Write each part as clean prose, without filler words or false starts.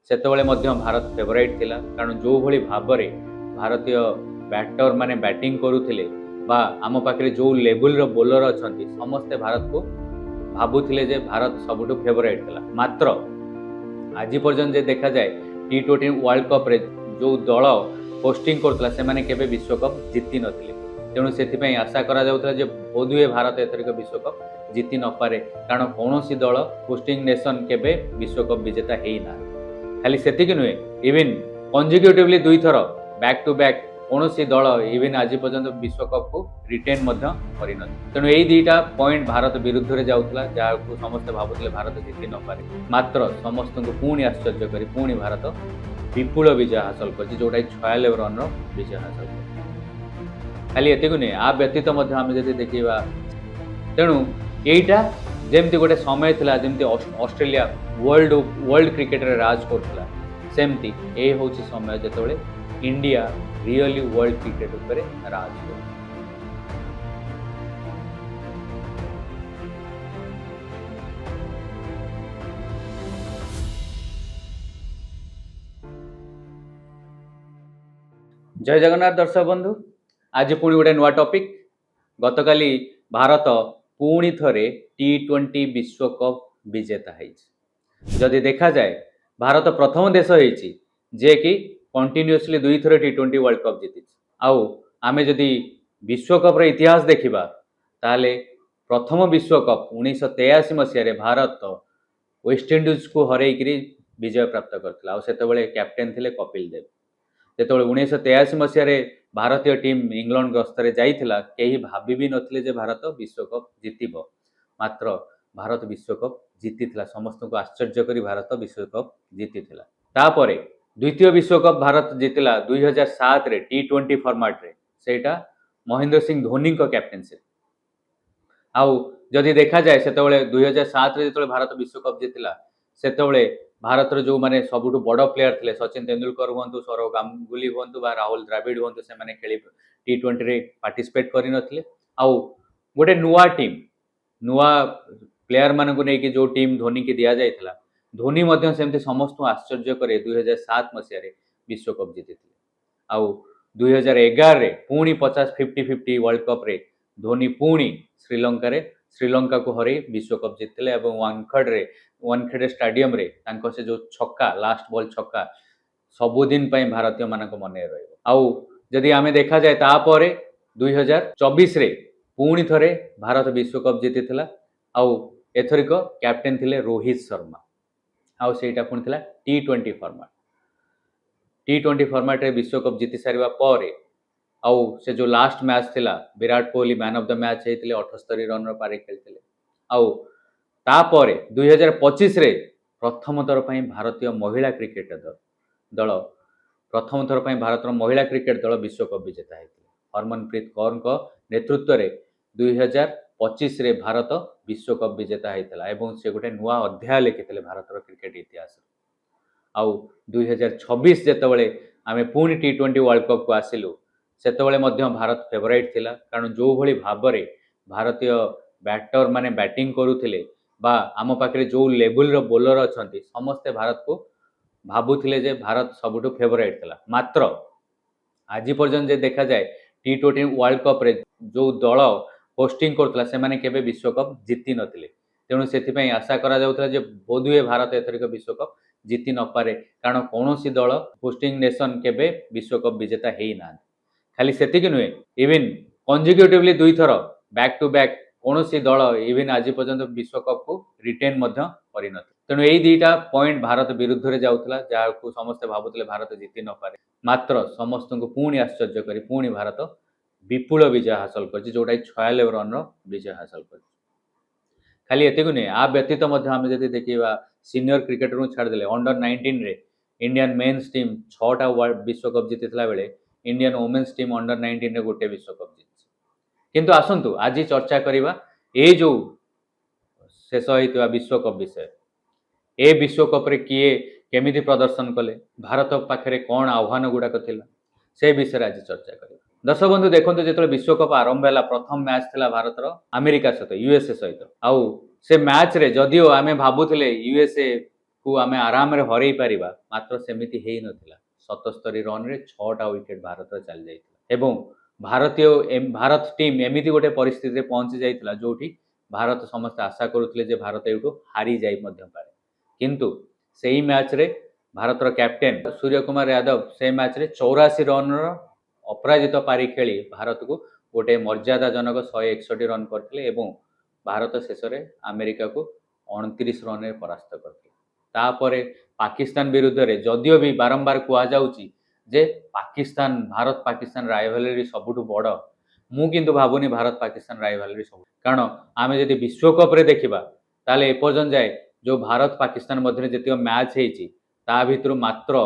ସେତେବେଳେ ମଧ୍ୟ ଭାରତ ଫେଭରାଇଟ୍ ଥିଲା, କାରଣ ଯେଉଁଭଳି ଭାବରେ ଭାରତୀୟ ବ୍ୟାଟର ମାନେ ବ୍ୟାଟିଂ କରୁଥିଲେ ବା ଆମ ପାଖରେ ଯେଉଁ ଲେବୁଲର ବୋଲର ଅଛନ୍ତି ସମସ୍ତେ ଭାରତକୁ ଭାବୁଥିଲେ ଯେ ଭାରତ ସବୁଠୁ ଫେଭରାଇଟ୍ ଥିଲା। ମାତ୍ର ଆଜି ପର୍ଯ୍ୟନ୍ତ ଯେ ଦେଖାଯାଏ T20 ୱାର୍ଲଡ କପ୍ରେ ଯେଉଁ ଦଳ ହୋଷ୍ଟିଂ କରୁଥିଲା ସେମାନେ କେବେ ବିଶ୍ୱକପ୍ ଜିତି ନଥିଲେ। ତେଣୁ ସେଥିପାଇଁ ଆଶା କରାଯାଉଥିଲା ଯେ ବୋଧହୁଏ ଭାରତ ଏଥରିକ ବିଶ୍ୱକପ୍ ଜିତି ନପାରେ, କାରଣ କୌଣସି ଦଳ ହୋଷ୍ଟିଂ ନେସନ୍ କେବେ ବିଶ୍ୱକପ୍ ବିଜେତା ହେଇନାହାନ୍ତି। ଖାଲି ସେତିକି ନୁହେଁ, ଇଭିନ୍ କନଜିକ୍ୟୁଟିଭଲି 2 ଥର ବ୍ୟାକ୍ ଟୁ ବ୍ୟାକ୍ କୌଣସି ଦଳ ଇଭିନ୍ ଆଜି ପର୍ଯ୍ୟନ୍ତ ବିଶ୍ୱକପ୍କୁ ରିଟେନ୍ ମଧ୍ୟ କରିନଥିଲେ। ତେଣୁ ଏଇ 2ଟା ପଏଣ୍ଟ ଭାରତ ବିରୁଦ୍ଧରେ ଯାଉଥିଲା, ଯାହାକୁ ସମସ୍ତେ ଭାବୁଥିଲେ ଭାରତ ଜିତି ନପାରେ। ମାତ୍ର ସମସ୍ତଙ୍କୁ ପୁଣି ଆଶ୍ଚର୍ଯ୍ୟ କରି ପୁଣି ଭାରତ ବିପୁଳ ବିଜୟ ହାସଲ କରିଛି, ଯେଉଁଟାକି 46 ରନ୍ର ବିଜୟ ହାସଲ କରିଛି। ଖାଲି ଏତିକି ନୁହେଁ, ଆ ବ୍ୟତୀତ ମଧ୍ୟ ଆମେ ଯଦି ଦେଖିବା, ତେଣୁ ଏଇଟା ଯେମିତି ଗୋଟେ ସମୟ ଥିଲା ଯେମିତି ଅଷ୍ଟ୍ରେଲିଆ ୱାର୍ଲଡ କ୍ରିକେଟରେ ରାଜ କରୁଥିଲା, ସେମିତି ଏ ହେଉଛି ସମୟ ଯେତେବେଳେ ଇଣ୍ଡିଆ ରିଅଲି ୱାର୍ଲଡ କ୍ରିକେଟ ଉପରେ ରାଜ କରୁଛି। जय जगन्नाथ दर्शक बंधु, आज पुणी गोटे नुआ टॉपिक। गतकाली भारत पुणी थरे T20 विश्वकप विजेता है। जदि देखा जाए भारत प्रथम देश होइछि जे कि कंटिन्यूअसली 2 थर T20 वर्ल्ड कप जीति। आउ आमे जदि विश्वकप रे इतिहास देखिबा ताले प्रथम विश्वकप 1983 मसीह भारत वेस्टइंडीज को हरैकरी विजय प्राप्त करथिला। आउ सेतेबेले कैप्टेन थिले कपिल देव। जेतबेले 1983 मसीह भारतीय टीम इंग्लैंड गस्तरे जाइथिला, केही भाबी भी नथिले जे भारत विश्वकप जीतिबो। मात्र भारत विश्वकप जीतिथिला, समस्त को आश्चर्य करी भारत विश्वकप जीतिथिला। तापरे द्वितीय विश्वकप भारत जीतिला 2007 रे T20 फॉर्मेट रे, सेटा महेंद्र सिंह धोनी को कैप्टेनशिप। आउ जदि देखा जाए सेतेबेले 2007 रे जेतबेले भारत विश्वकप जीतिला, सेतेबेले भारत जो माने सबुठु बड़ प्लेयर थे सचिन तेंदुलकर हूँ, सौरव गांगुली हूँ बा राहुल द्राविड़ हूँ, से मैंने खेली T20 रे पार्टिसिपेट करनथिले। आउ गोटे नुआ टीम नुआ प्लेयर मान को लेकिन जो टीम धोनी की दि जाइथिला, धोनी मध्य सेमती समस्त आश्चर्य करे 2007 मसीह विश्वकप जीति। आउ 2011 रे पुणी 50-50 वर्ल्ड कप रे धोनी पुणी श्रीलंका को हर विश्वकप जीतले। वानखेड़े स्टाडियम रे तांको से जो छक्का लास्ट बॉल छक्का सबुदिन भारतीय मानक मन रही। आउ जदि आमे देखा जाए तापर 2024 रे पुणी थरे भारत विश्वकप जीति। आउ एथरिक कैप्टेन थिले रोहित शर्मा। आउ सेटा पुणी थिला T20 फॉर्मेट। T20 फॉर्मेट रे विश्वकप जीति सारिबा परे आउ से जो लास्ट मैच थिला Virat Kohli man of the match हेतिले, 78 रन पारे खेलथिले। आउ तापरे 2025 रे प्रथम थर पई भारतीय महिला क्रिकेट दल प्रथम थर पई भारत महिला क्रिकेट दल विश्वकप विजेता हेतिले। हरमनप्रीत कौर को नेतृत्व रे 2025 रे भारत विश्वकप विजेता हेतिला एवं से गोटे नुआ अध्याय लिखिथिले भारतर क्रिकेट इतिहास। आउ 2026 जेतेबेले आमे पुणी T20 वर्ल्ड कप को आसिलु, सेतेबेले मध्य भारत फेवराइट थिला, कारण जो भली भाबरे भारतीय बैटर माने बैटिंग करुथिले बा आम पाखरे जो लेवल बोलर अछंती समस्ते भारत को भाबुथिले जे भारत सबुठु फेवराइट थिला। मात्र आज पर्यंत जे देखा जाए T20 वर्ल्ड कप रे जो दल होस्टिंग करथिला सेमाने केबे विश्वकप जीति नथिले। तेणु सेथिपई आशा करा जाउथिला जे बोधुए भारत एथरिक विश्वकप जीति नपारे, कारण कौनसी दल होस्टिंग नेशन केबे विश्वकप विजेता हेई नांती। खाली सेतिकी नुहे, इविन कनजिक्यूटिवली 2 थर बैक टू बैक कौनसी दल इविन आज पर्यंत विश्वकप को रिटेन मध्य करिनथि। तेणु एई 2टा पॉइंट भारत विरुद्ध जाउथिला, जाहाकू समस्ते भाबुथिले भारत जीति नपारे। मात्र समस्त को पुणी आश्चर्य करी पुणी भारत विपुल विजय हासिल करछि, जोटा 46 रन विजय हासिल करछि। खाली एतिकी नुहे, आ व्यतीत मध्य आमे जदि देखिबा सीनियर क्रिकेटर को छाड़देले अंडर 19 रे इंडियन मेन्स टीम 6टा विश्वकप जीतिथिला बेले इंडियन वुमेन्स टीम अंडर 19 रे गोटे विश्वकप जीति। किंतु आसंतु आज चर्चा करिबा ए जो शेष होइतबा विश्वकप विषय। ए विश्वकप रे किए केमिति प्रदर्शन कले, भारत पाखरे कौन आह्वान गुड़ाक थिला, से विषय आज चर्चा करिबा। दर्शक बंधु देखते जो विश्वकप आरंभ है प्रथम मैच थिला भारतर अमेरिका सहित यूएसए सहित। आउ से मैच रे जदिओ आमे भाबुथिले यूएसए को आमे आराम रे हरई पारिबा मात्र सेमिति हेई नथिला। 77 रन रे 6टा विकेट भारत चली जाइतिला एवं भारत टीम एमिति गोटे परिस्थिति रे पहुंची जाइतिला जोठी भारत समस्त आशा करुथिले जे भारत एठू हारी जाई मध्य पारे, किंतु सेही मैच रे भारतर कैप्टेन सूर्य कुमार यादव से मैच रे 84 रन अपराजित पारी खेली भारत को गोटे मर्यादाजनक 161 रन करथिले एवं भारत शेष में अमेरिका को 29 रन रे परास्त करथिले। तापरे पाकिस्तान विरुद्ध रे जदियो भी बारंबार कुआ जाउची जे पाकिस्तान भारत पाकिस्तान राइवलरी सबुठु बड़, मु किंतु भाबुनी भारत पाकिस्तान राइवलरी सब, कारण आमे जदि विश्वकप रे देखिबा ताले एपर्यंत जाए जो भारत पाकिस्तान मध्य जतिक मैच हेची ता भितर मात्र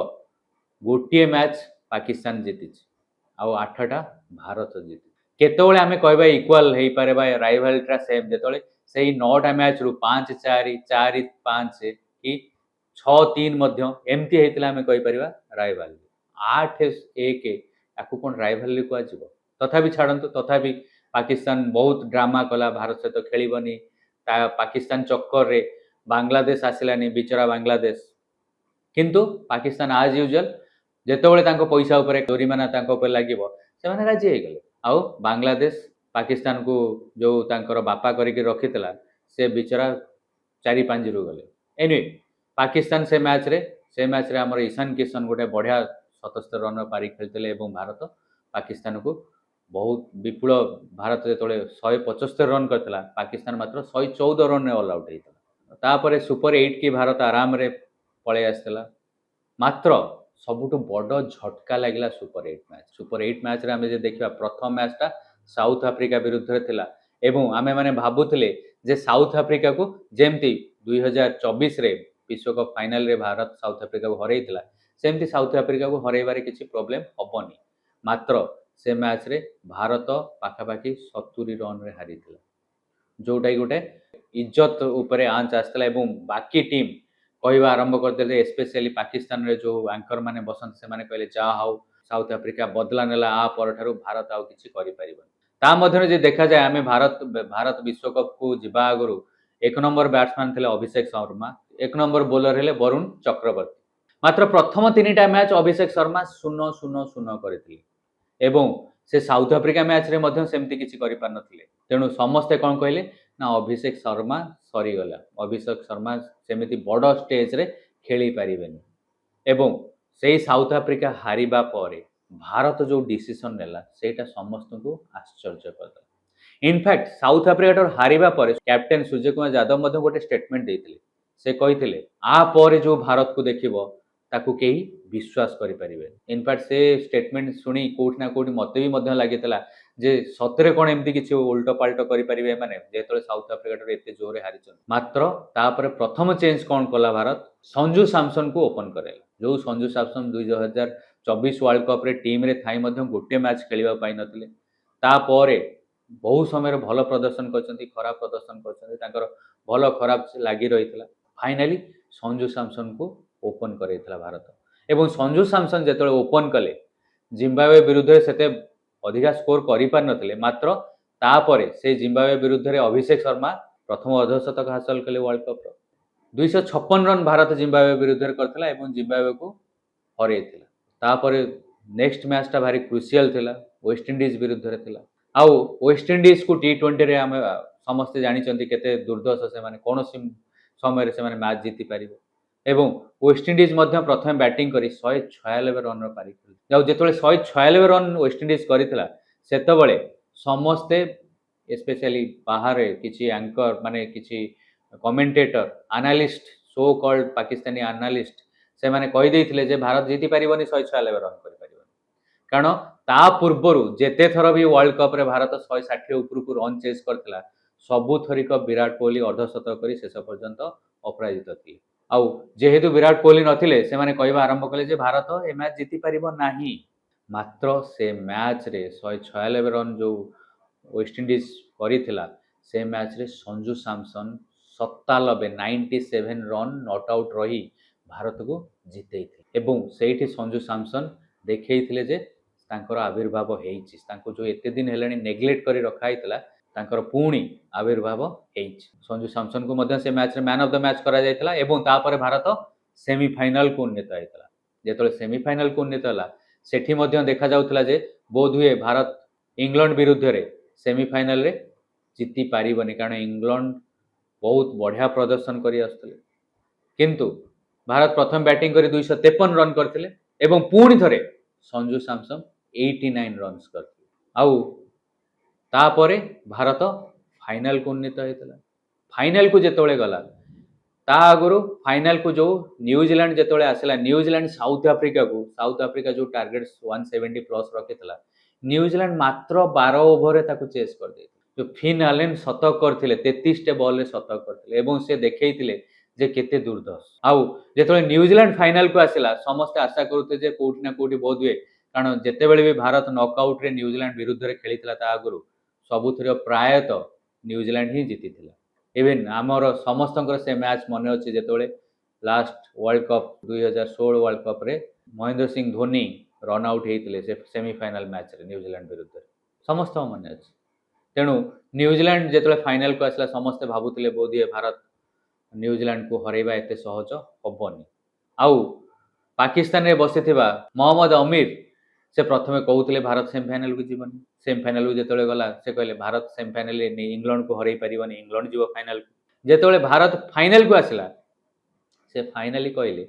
गोटे मैच पाकिस्तान जीति आउ 8टा भारत जीति। केतोले आमे कहबा इक्वल हेई पारे बा राइवलरीटा सेम जेतोले सेही 9टा मैच रु 5-4 4-5 कि 6-3 मध्य एमती हेतिला आमे कहि परिबा राइवलरी। 8-1 याकू कोन राइवलरी को आजिबो, तथापि छाड़ंतु, तथापि पाकिस्तान बहुत ड्रामा कला भारत सहित खेलिबनी। पाकिस्तान चक्कर रे बांग्लादेश आसिलानी बिचरा बांग्लादेश, किंतु पाकिस्तान आज यूजुअल जेतोले तांको पैसा ऊपर जोरिमाना तांको ऊपर लागिबो से माने राजी हे गेले। आउ बांग्लादेश पाकिस्तान को जो तांकर बापा करिके रखितला से बिचरा 4-5 रु गले। एनीवे पाकिस्तान से मैच रे हमर ईशान किशन गोटे बढ़िया 77 रन पारी खेलते एवं भारत पाकिस्तान को बहुत विपुल भारत जेतोले 175 रन करथिला पाकिस्तान मात्र 114 रन रे ऑल आउट हेइतला। तापरे सुपर 8 की भारत आराम रे पळे आस्थिला। मात्र सबुठु बड़ झटका लागिला सुपर 8 मैच रे आमे जे देखिबा प्रथम मैच टा साउथ अफ्रीका विरुद्ध रे थिला एवं आमे माने भाबुथिले जे साउथ अफ्रीका को जेमती 2024 रे विश्वकप फाइनल रे भारत साउथ अफ्रीका को हरैतिला सेमती साउथ अफ्रीका को हरैबारे किछि प्रॉब्लम हबनी। मात्र से मैच रे भारत पाखापाखि 70 रन रे हारिथिला, जोटा गोटे इज्जत उपरे आंच आसला एवं बाकी टीम कहवा आरंभ करदे। स्पेशली पाकिस्तान रे जो एंकर माने बसंत से माने कहले जा हाउ साउथ अफ्रीका बदला नेला आ परठारु भारत आउ किछि करि परिबन। ता मध्यरे जे देखा जाए आमे भारत विश्वकप को जिबा आगरु 1 नंबर बैट्समैन थिले अभिषेक शर्मा, 1 नंबर बॉलर हेले वरुण चक्रवर्ती। मात्र प्रथम 3टा मैच अभिषेक शर्मा 0-0-0 करथिले एवं से साउथ अफ्रीका मैच रे मध्य सेमती किछि करि पार नथिले। तेणु समस्ते कोन कहले ना अभिषेक शर्मा सरी गला, अभिषेक शर्मा सेमिति बड़ स्टेज रे खेली पारिबेनी एवं सेही साउथ अफ्रीका हारिबा परे भारत जो डिसीजन नेला सेटा समस्त को आश्चर्य करदा। इनफैक्ट साउथ अफ्रीका हारिबा परे कैप्टेन सूर्य कुमार यादव मध्य गोटे स्टेटमेंट देइथिले, से कहिथिले आ परे जो भारत को देखिबो ताकू केही विश्वास करि परिबे। इनफैक्ट से स्टेटमेंट सुनी कोठ ना कोठी मते भी मध्य लागितला जे सतरे कोन एमती किछि उल्टो पाल्टो करि परिबे माने जेतले साउथ अफ्रीका एते जोरे हारिछन। मात्र तापर प्रथम चेंज कोन कला भारत संजू सैमसन को ओपन करेला, जो संजू सैमसन 2024 वर्ल्ड कप रे टीम रे थाई मध्य गोटे मैच खेलिबा पाई नथिले। तापरे बहु समय भल प्रदर्शन करछन्ती, खराब प्रदर्शन करछन्ती, तांकर भल खराब लागि रहितला। फाइनली संजू सैमसन को ओपन करैतला भारत एवं संजू सैमसन जेतले ओपन कले जिम्बाब्वे विरुद्ध सेते अधिका स्कोर करि पार नथिले। मात्र तापरे से जिम्बाब्वे विरुद्ध रे अभिषेक शर्मा प्रथम अर्धशतक हासिल कले वर्ल्ड कप रो 256 रन भारत जिम्बाब्वे विरुद्ध रे करथिला एवं जिम्बाब्वे को हरैतिला। तापरे नेक्स्ट मैच ता भारी क्रुशियल थिला, वेस्ट इंडीज विरुद्ध रे थिला। आउ वेस्ट इंडीज को टी20 रे हम समस्त जानि चंती केते दुर्दश से माने कोनोसी समय रे से माने मैच जीति पारिबो एवं वेस्ट इंडीज मध्य प्रथम बैटिंग करी 196 रन पारी खेल जो 196 रन वेस्ट इंडीज करथिला सेतबळे समस्ते स्पेशली बाहर किछि एंकर माने किछि commentator analyst so called Pakistani analyst से माने कहि दैथिले जे भारत जीति पारिबनी 196 रन करि पारिबनी, कारण ता पूर्वरु जेते थर भी वर्ल्ड कप रे भारत 160 ऊपर को रन चेस करथिला सबु थरिक विराट कोहली अर्धशतक करी शेष पर्यंत अपराजित थिले। आउ जेहेतु विराट कोहली नथिले से माने कहबा आरंभ कले जे भारत ए मैच जीति पारिबो नाही। मात्र से मैच रे 196 रन जो वेस्ट इंडीज करिथिला से मैच रे Sanju Samson 97 run not out रही भारत को जितेइथिले एवं सेठी संजू सैमसन देखैथिले जे तांकर आविर्भाव हेइछि, तांको जो एते दिन हेलानी नेग्लेक्ट करी रखा हितला ତାଙ୍କର ପୁଣି ଆବିର୍ଭାବ ହେଇଛି। ସଞ୍ଜୁ ସାମସନଙ୍କୁ ମଧ୍ୟ ସେ ମ୍ୟାଚ୍ରେ ମ୍ୟାନ୍ ଅଫ୍ ଦ ମ୍ୟାଚ୍ କରାଯାଇଥିଲା ଏବଂ ତାପରେ ଭାରତ ସେମିଫାଇନାଲକୁ ଉନ୍ନୀତ ହେଇଥିଲା। ଯେତେବେଳେ ସେମିଫାଇନାଲକୁ ଉନ୍ନୀତ ହେଲା ସେଠି ମଧ୍ୟ ଦେଖାଯାଉଥିଲା ଯେ ବୋଧହୁଏ ଭାରତ ଇଂଲଣ୍ଡ ବିରୁଦ୍ଧରେ ସେମିଫାଇନାଲରେ ଜିତି ପାରିବନି, କାରଣ ଇଂଲଣ୍ଡ ବହୁତ ବଢ଼ିଆ ପ୍ରଦର୍ଶନ କରି ଆସୁଥିଲେ। କିନ୍ତୁ ଭାରତ ପ୍ରଥମେ ବ୍ୟାଟିଂ କରି 253 ରନ୍ କରିଥିଲେ ଏବଂ ପୁଣି ଥରେ ସଞ୍ଜୁ ସାମସନ 89 ରନ୍ସ କରିଥିଲେ। ଆଉ ତାପରେ ଭାରତ ଫାଇନାଲକୁ ଉନ୍ନୀତ ହେଇଥିଲା। ଫାଇନାଲକୁ ଯେତେବେଳେ ଗଲା ତା ଆଗରୁ ଫାଇନାଲକୁ ଯେଉଁ ନ୍ୟୁଜିଲାଣ୍ଡ ଯେତେବେଳେ ଆସିଲା, ନ୍ୟୁଜିଲାଣ୍ଡ ସାଉଥ ଆଫ୍ରିକା ଯେଉଁ ଟାର୍ଗେଟ 170 ପ୍ଲସ୍ ରଖିଥିଲା, ନ୍ୟୁଜିଲାଣ୍ଡ ମାତ୍ର 12 ଓଭରରେ ତାକୁ ଚେସ୍ କରିଦେଇଥିଲା। ଯେଉଁ ଫିନ୍ ଆଲେନ୍ ଶତକ କରିଥିଲେ, 33ଟା ବଲ୍ରେ ଶତକ କରିଥିଲେ ଏବଂ ସେ ଦେଖେଇଥିଲେ ଯେ କେତେ ଦୁର୍ଦ୍ଧର୍ଷ। ଆଉ ଯେତେବେଳେ ନ୍ୟୁଜିଲାଣ୍ଡ ଫାଇନାଲକୁ ଆସିଲା ସମସ୍ତେ ଆଶା କରୁଥିଲେ ଯେ କୋଉଠି ନା କୋଉଠି ବୋଧହୁଏ, କାରଣ ଯେତେବେଳେ ବି ଭାରତ ନକ୍ଆଉଟରେ ନ୍ୟୁଜିଲାଣ୍ଡ ବିରୁଦ୍ଧରେ ଖେଳିଥିଲା ତା ଆଗରୁ ସବୁଥିରେ ପ୍ରାୟତଃ ନ୍ୟୁଜିଲାଣ୍ଡ ହିଁ ଜିତିଥିଲା। ଇଭେନ୍ ଆମର ସମସ୍ତଙ୍କର ସେ ମ୍ୟାଚ୍ ମନେ ଅଛି ଯେତେବେଳେ ଲାଷ୍ଟ ୱାର୍ଲଡ କପ୍ 2016 ୱାର୍ଲଡ କପ୍ରେ ମହେନ୍ଦ୍ର ସିଂ ଧୋନି ରନ୍ ଆଉଟ୍ ହେଇଥିଲେ ସେ ସେମିଫାଇନାଲ ମ୍ୟାଚ୍ରେ ନ୍ୟୁଜିଲାଣ୍ଡ ବିରୁଦ୍ଧରେ, ସମସ୍ତଙ୍କ ମନେ ଅଛି। ତେଣୁ ନ୍ୟୁଜିଲାଣ୍ଡ ଯେତେବେଳେ ଫାଇନାଲକୁ ଆସିଲା ସମସ୍ତେ ଭାବୁଥିଲେ ବୋଧହୁଏ ଭାରତ ନ୍ୟୁଜିଲାଣ୍ଡକୁ ହରାଇବା ଏତେ ସହଜ ହବନି। ଆଉ ପାକିସ୍ତାନରେ ବସିଥିବା ମହମ୍ମଦ ଅମିର ସେ ପ୍ରଥମେ କହୁଥିଲେ ଭାରତ ସେମିଫାଇନାଲକୁ ଯିବନି। ସେମିଫାଇନାଲକୁ ଯେତେବେଳେ ଗଲା ସେ କହିଲେ ଭାରତ ସେମିଫାଇନାଲରେ ଇଂଲଣ୍ଡକୁ ହରାଇ ପାରିବନି, ଇଂଲଣ୍ଡ ଯିବ ଫାଇନାଲକୁ। ଯେତେବେଳେ ଭାରତ ଫାଇନାଲକୁ ଆସିଲା ସେ ଫାଇନାଲି କହିଲେ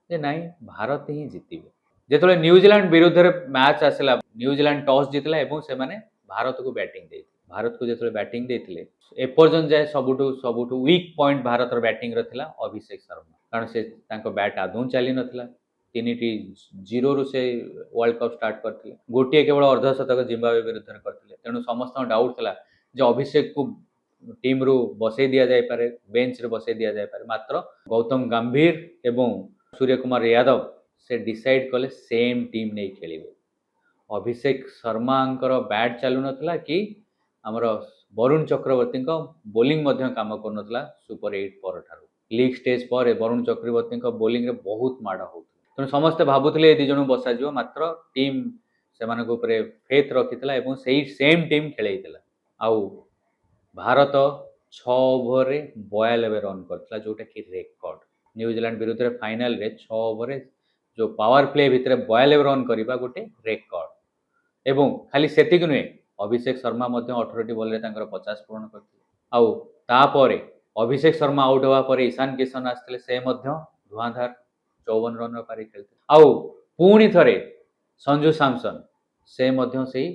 ଯେ ନାଇଁ ଭାରତ ହିଁ ଜିତିବ। ଯେତେବେଳେ ନ୍ୟୁଜିଲାଣ୍ଡ ବିରୁଦ୍ଧରେ ମ୍ୟାଚ୍ ଆସିଲା ନ୍ୟୁଜିଲାଣ୍ଡ ଟସ୍ ଜିତିଲା ଏବଂ ସେମାନେ ଭାରତକୁ ବ୍ୟାଟିଂ ଦେଇଥିଲେ। ଭାରତକୁ ଯେତେବେଳେ ବ୍ୟାଟିଂ ଦେଇଥିଲେ ଏପର୍ଯ୍ୟନ୍ତ ଯାଏ ସବୁଠୁ ୱିକ୍ ପଏଣ୍ଟ ଭାରତର ବ୍ୟାଟିଂର ଥିଲା ଅଭିଷେକ ଶର୍ମା, କାରଣ ସେ ତାଙ୍କ ବ୍ୟାଟ୍ ଆଦୌ ଚାଲିନଥିଲା। 3ଟି 0ରୁ ସେ ୱାର୍ଲଡ କପ୍ ଷ୍ଟାର୍ଟ କରିଥିଲେ। ଗୋଟିଏ କେବଳ ଅର୍ଦ୍ଧଶତକ ଜିମ୍ବାୱେ ବିରୁଦ୍ଧରେ କରିଥିଲେ। ତେଣୁ ସମସ୍ତଙ୍କ ଡାଉଟ୍ ଥିଲା ଯେ ଅଭିଷେକକୁ ଟିମ୍ରୁ ବସେଇ ଦିଆଯାଇପାରେ, ବେଞ୍ଚରେ ବସେଇ ଦିଆଯାଇପାରେ। ମାତ୍ର ଗୌତମ ଗମ୍ଭୀର ଏବଂ ସୂର୍ଯ୍ୟକୁମାର ୟାଦବ ସେ ଡିସାଇଡ୍ କଲେ ସେମ୍ ଟିମ୍ ନେଇ ଖେଳିବେ। ଅଭିଷେକ ଶର୍ମାଙ୍କର ବ୍ୟାଟ୍ ଚାଲୁନଥିଲା କି ଆମର ବରୁଣ ଚକ୍ରବର୍ତ୍ତୀଙ୍କ ବୋଲିଂ ମଧ୍ୟ କାମ କରୁନଥିଲା ସୁପର 8 ପରଠାରୁ। ଲିଗ୍ ଷ୍ଟେଜ୍ ପରେ ବରୁଣ ଚକ୍ରବର୍ତ୍ତୀଙ୍କ ବୋଲିଂରେ ବହୁତ ମାଡ଼ ହେଉଥିଲା। ତେଣୁ ସମସ୍ତେ ଭାବୁଥିଲେ ଏ ଦୁଇ ଜଣଙ୍କୁ ବସାଯିବ, ମାତ୍ର ଟିମ୍ ସେମାନଙ୍କ ଉପରେ ଫେଥ୍ ରଖିଥିଲା ଏବଂ ସେଇ ସେମ୍ ଟିମ୍ ଖେଳେଇଥିଲା। ଆଉ ଭାରତ 6 ଓଭରରେ 92 ରନ୍ କରିଥିଲା, ଯେଉଁଟାକି ରେକର୍ଡ। ନ୍ୟୁଜିଲାଣ୍ଡ ବିରୁଦ୍ଧରେ ଫାଇନାଲରେ 6 ଓଭରରେ ଯେଉଁ ପାୱାର ପ୍ଲେ ଭିତରେ 92 ରନ୍ କରିବା ଗୋଟେ ରେକର୍ଡ। ଏବଂ ଖାଲି ସେତିକି ନୁହେଁ, ଅଭିଷେକ ଶର୍ମା ମଧ୍ୟ 18ଟି ବଲ୍ରେ ତାଙ୍କର 50 ପୂରଣ କରିଥିଲେ। ଆଉ ତାପରେ ଅଭିଷେକ ଶର୍ମା ଆଉଟ୍ ହେବା ପରେ ଇଶାନ କିଶନ ଆସିଥିଲେ, ସେ ମଧ୍ୟ ଧୂଆଁଧାର 54 ରନ୍ର ପାରି ଖେଳିଥିଲେ। ଆଉ ପୁଣି ଥରେ ସଞ୍ଜୁ ସାମସନ ସେ ମଧ୍ୟ ସେଇ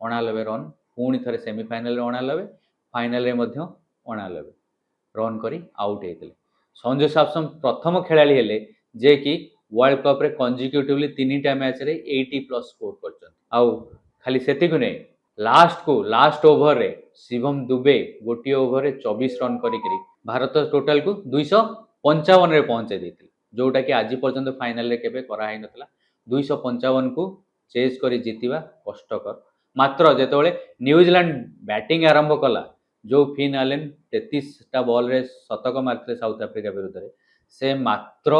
89 ରନ୍, ପୁଣି ଥରେ ସେମିଫାଇନାଲରେ 89, ଫାଇନାଲରେ ମଧ୍ୟ 89 ରନ୍ କରି ଆଉଟ୍ ହେଇଥିଲେ। ସଞ୍ଜୁ ସାମସନ ପ୍ରଥମ ଖେଳାଳି ହେଲେ ଯେ କି ୱାର୍ଲଡ କପ୍ରେ କନଜିକ୍ୟୁଟିଭଲି 3ଟା ମ୍ୟାଚ୍ରେ 80+ ସ୍କୋର କରିଛନ୍ତି। ଆଉ ଖାଲି ସେତିକି ନୁହେଁ, ଲାଷ୍ଟ ଓଭରରେ ଶିବମ ଦୁବେ ଗୋଟିଏ ଓଭରରେ 24 ରନ୍ କରିକିରି ଭାରତ ଟୋଟାଲକୁ 255ରେ ପହଞ୍ଚାଇ ଦେଇଥିଲେ, ଯେଉଁଟାକି ଆଜି ପର୍ଯ୍ୟନ୍ତ ଫାଇନାଲରେ କେବେ କରାହେଇନଥିଲା। 255କୁ ଚେସ୍ କରି ଜିତିବା କଷ୍ଟକର। ମାତ୍ର ଯେତେବେଳେ ନ୍ୟୁଜିଲାଣ୍ଡ ବ୍ୟାଟିଂ ଆରମ୍ଭ କଲା, ଯେଉଁ ଫିନ୍ ଆଲେନ୍ 33ଟା ବଲ୍ରେ ଶତକ ମାରିଥିଲେ ସାଉଥ ଆଫ୍ରିକା ବିରୁଦ୍ଧରେ, ସେ ମାତ୍ର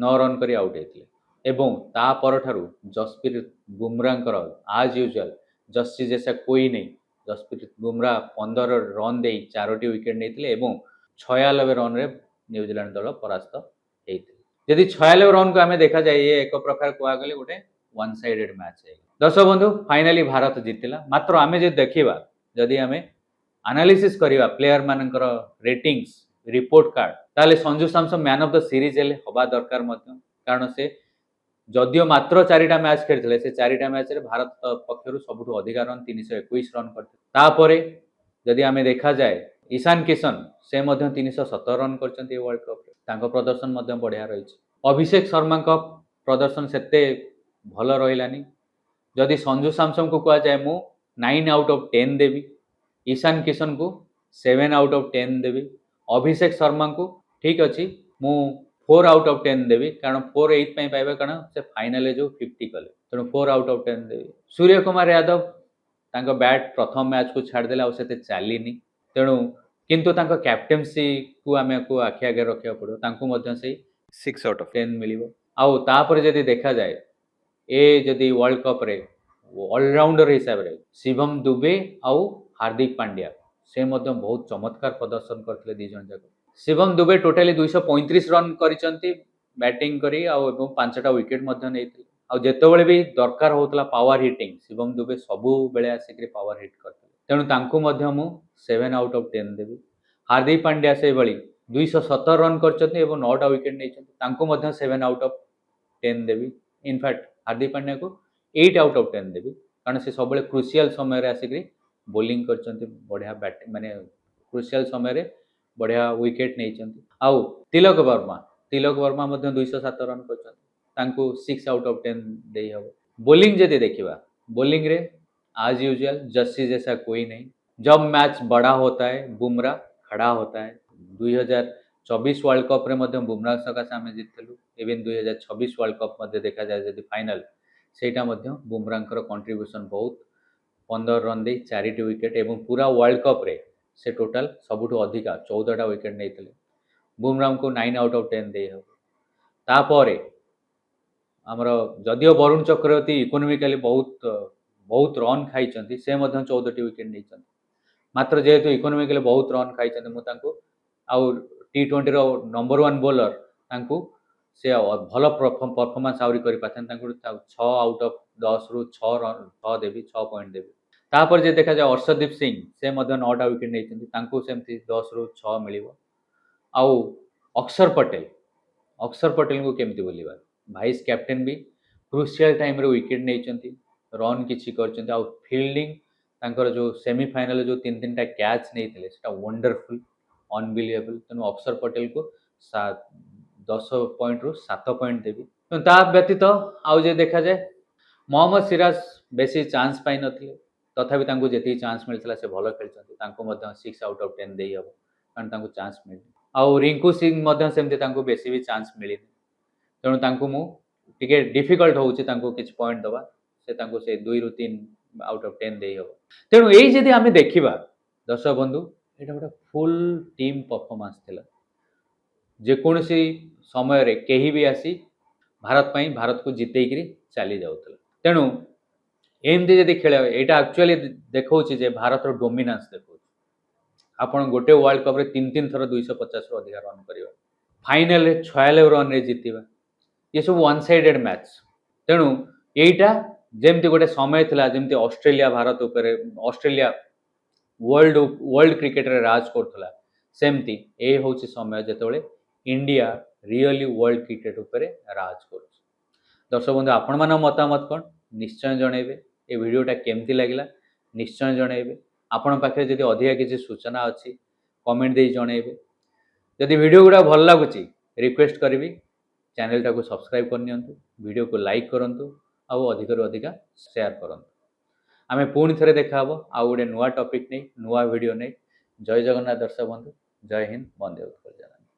9 ରନ୍ କରି ଆଉଟ୍ ହେଇଥିଲେ। ଏବଂ ତା ପରଠାରୁ ଜସପ୍ରୀତ ବୁମରାଙ୍କର ଆଜ୍ ୟୁଜୁଆଲ ଜସି ଜେସା କୋଇ ନେଇ, ଜସପ୍ରୀତ ବୁମରା 15 ରନ୍ ଦେଇ 4ଟି ୱିକେଟ୍ ନେଇଥିଲେ ଏବଂ 96 ରନ୍ରେ ନ୍ୟୁଜିଲାଣ୍ଡ ଦଳ ପରାସ୍ତ ହେଇଥିଲେ। ଯଦି 96 ରନ୍କୁ ଆମେ ଦେଖାଯାଏ, ଏ ଏକ ପ୍ରକାର କୁହାଗଲେ ଗୋଟେ ୱାନ୍ ସାଇଡେଡ୍ ମ୍ୟାଚ୍ ହେଇଗଲା। ଦର୍ଶକ ବନ୍ଧୁ, ଫାଇନାଲି ଭାରତ ଜିତିଲା। ମାତ୍ର ଆମେ ଯଦି ଦେଖିବା, ଯଦି ଆମେ ଆନାଲିସିସ୍ କରିବା ପ୍ଲେୟାର ମାନଙ୍କର ରେଟିଂସ୍ ରିପୋର୍ଟ କାର୍ଡ, ତାହେଲେ Sanju Samson man of the series ହେଲେ ହେବା ଦରକାର ମଧ୍ୟ, କାରଣ ସେ ଯଦିଓ ମାତ୍ର 4ଟା ମ୍ୟାଚ୍ ଖେଳିଥିଲେ, ସେ 4ଟା ମ୍ୟାଚ୍ରେ ଭାରତ ପକ୍ଷରୁ ସବୁଠୁ ଅଧିକା ରନ୍ 321 ରନ୍ କରିଥିଲେ। ତାପରେ ଯଦି ଆମେ ଦେଖାଯାଏ ଇଶାନ କିଶନ, ସେ ମଧ୍ୟ 317 ରନ୍ କରିଛନ୍ତି ଏ ୱାର୍ଲଡ କପ୍ରେ, ତାଙ୍କ ପ୍ରଦର୍ଶନ ମଧ୍ୟ ବଢ଼ିଆ ରହିଛି। ଅଭିଷେକ ଶର୍ମାଙ୍କ ପ୍ରଦର୍ଶନ ସେତେ ଭଲ ରହିଲାନି। ଯଦି ସଞ୍ଜୁ ସାମସନଙ୍କୁ କୁହାଯାଏ ମୁଁ 9 ଆଉଟ୍ ଅଫ୍ 10 ଦେବି, ଇଶାନ କିଶନକୁ 7 ଆଉଟ୍ ଅଫ୍ 10 ଦେବି, ଅଭିଷେକ ଶର୍ମାଙ୍କୁ ଠିକ୍ ଅଛି ମୁଁ 4 ଆଉଟ୍ ଅଫ୍ 10 ଦେବି, କାରଣ 4 ଏଇଥିପାଇଁ ପାଇବେ କାରଣ ସେ ଫାଇନାଲରେ ଯେଉଁ 50 କଲେ, ତେଣୁ 4 ଆଉଟ୍ ଅଫ୍ 10 ଦେବି। ସୂର୍ଯ୍ୟକୁମାର ୟାଦବ ତାଙ୍କ ବ୍ୟାଟ୍ ପ୍ରଥମ ମ୍ୟାଚ୍କୁ ଛାଡ଼ିଦେଲେ, ଆଉ ସେତେ ଚାଲିନି। ତେଣୁ କିନ୍ତୁ ତାଙ୍କ କ୍ୟାପ୍ଟେନ୍ସିକୁ ଆମକୁ ଆଖି ଆଗରେ ରଖିବାକୁ ପଡ଼ିବ, ତାଙ୍କୁ ମଧ୍ୟ ସେଇ 6 ଆଉଟ୍ ଅଫ୍ 10 ମିଳିବ। ଆଉ ତାପରେ ଯଦି ଦେଖାଯାଏ ଯଦି ୱାର୍ଲଡ କପ୍ରେ ଅଲରାଉଣ୍ଡର ହିସାବରେ ଶିବମ ଦୁବେ ଆଉ ହାର୍ଦ୍ଦିକ ପାଣ୍ଡ୍ୟା से मध्य बहुत चमत्कार प्रदर्शन करते दी जन जाक। शिवम दुबे टोटाली 235 रन करिसंती बैटिंग करी एवं 5टा विकेट मध्य नेइथिले। आ जेतेबेले भी दरकार होतला पावर हिटिंग शिवम दुबे सबु बेले आसिक पावर हिट करते। तेणु तांकु मध्य मु 7 आउट ऑफ 10 देबी। हार्दिक पांड्या से भली 217 रन करचंती एवं 9टा wicket नेइचंती तांकु Madhya 7 out of 10 Devi. In fact Hardik Pandya को 8 आउट ऑफ 10 देबी कारण से सब क्रुशियल समय रे आसिक बोलिंग करचंती बढ़िया बैटिंग माने क्रुशियल समय रे बढ़िया विकेट नेइचंती। आउ तिलक वर्मा मध्य 207 रन करचंती तांकु 6 आउट ऑफ 10 देई हबो। बोलिंग जदि देखिबा बोलिंग रे आज यूजुअल जस्सी जैसा कोई नहीं। जब मैच बड़ा होता है बुमराह खड़ा होता है। 2024 वर्ल्ड कप रे मध्य बुमराह सकाशे आमे जितलु। इवन 2026 वर्ल्ड कप मध्य देखा जाए जदि फाइनल सेटा मध्य बुमराहଙ୍କର कंट्रीब्यूशन बहुत 15 रन दे 4टी विकेट एवं पूरा वर्ल्ड कप रे से टोटल सबुठु अधिका 14टा विकेट नेइतले। बुमराह को 9 आउट ऑफ 10 देई हबो। तापरे आमर जदियो वरुण चक्रवर्ती इकोनॉमिकली बहुत रन खाइचंती से मध्य 14टी विकेट नेइचंती। मात्र जेहेतु इकोनॉमिकली बहुत रन खाइचंती मु तांको आउ टी20 रो नंबर 1 बॉलर तांको से भल परफॉर्मेंस आउरी करि पाथन तांको 6 आउट ऑफ 10 रु 6 रन 6 देबी 6 पॉइंट देबी। तापर जे देखा जाय अर्शदीप सिंह से मध्य 9टा विकेट नेइचंती तांको सेमती 10 रु 6 मिलिबो। आउ अक्षर पटेल को केमती बोलिबा वाइस कैप्टेन भी क्रुशियल टाइम रे विकेट नेइचंती रन किछि करचंती आउ फील्डिंग तांकर जो सेमीफाइनल जो 3-3टा कैच नेइथिले सेटा वंडरफुल अनबिलीवेबल। तेणु अक्षर पटेल को 10 पॉइंट रु 7 पॉइंट देबी। ता व्यतीत आउ जे देखा जाए मोहम्मद सिराज बेसी चांस पाई नथिले तथापि तांको जेति चांस मिलथिला से भलो खेलचंती तांको मध्य 6 आउट ऑफ 10 देई हबो कारण तांको चांस मिल। आउ रिंकू सिंह मध्य सेमते तांको बेसी भी चांस मिली। तेणु तांको मु टिके डिफिकल्ट होउची तांको किछ पॉइंट दबा से तांको से 2 रु 3 आउट ऑफ 10 देई हबो। तेणु एई जदि आमे देखिबा दर्शक बंधु एटा गोटे फुल टीम परफॉर्मेंस थिला। जे कोनसी समय रे केही भी आसी भारत को जितेइकरी चली जाउतला। तेणु एमती जदि खेल एटा एक्चुअली देखौची जे भारत रो डोमिनेंस देखौची। आपण गोटे वर्ल्ड कप रे 3 थर 250 रु अधिक रन करिवा फाइनल रे 96 रन रे जितिबा ये सब वन साइडेड मैच। तेणु एटा जेमती गोटे समय थिला जेमती ऑस्ट्रेलिया भारत ऊपर ऑस्ट्रेलिया वर्ल्ड क्रिकेट रे राज करथला सेमती ए होची समय जेतेबेले इंडिया रियली वर्ल्ड क्रिकेट ऊपर राज करूछ। दर्शक बंधु आपण मान मतामत कोन निश्चय जणेबे। ए वीडियोटा केमती लागला निश्चय जणेबे। आपण पाखे जदि अधिका किछि सूचना अछि कमेंट दे जणेबे। जदि वीडियो गुडा भल लागुची रिक्वेस्ट करबी चैनल टाको सब्सक्राइब कर नियंतु वीडियो को लाइक करंतु आउ अधिक रु अधिक शेयर करंतु। आमे पुणी थरे देखा हबो आउ गोटे नुआ टॉपिक नै नुआ वीडियो नै। जय जगन्नाथ दर्शक बंधु जय हिंद वंदे उत्कल।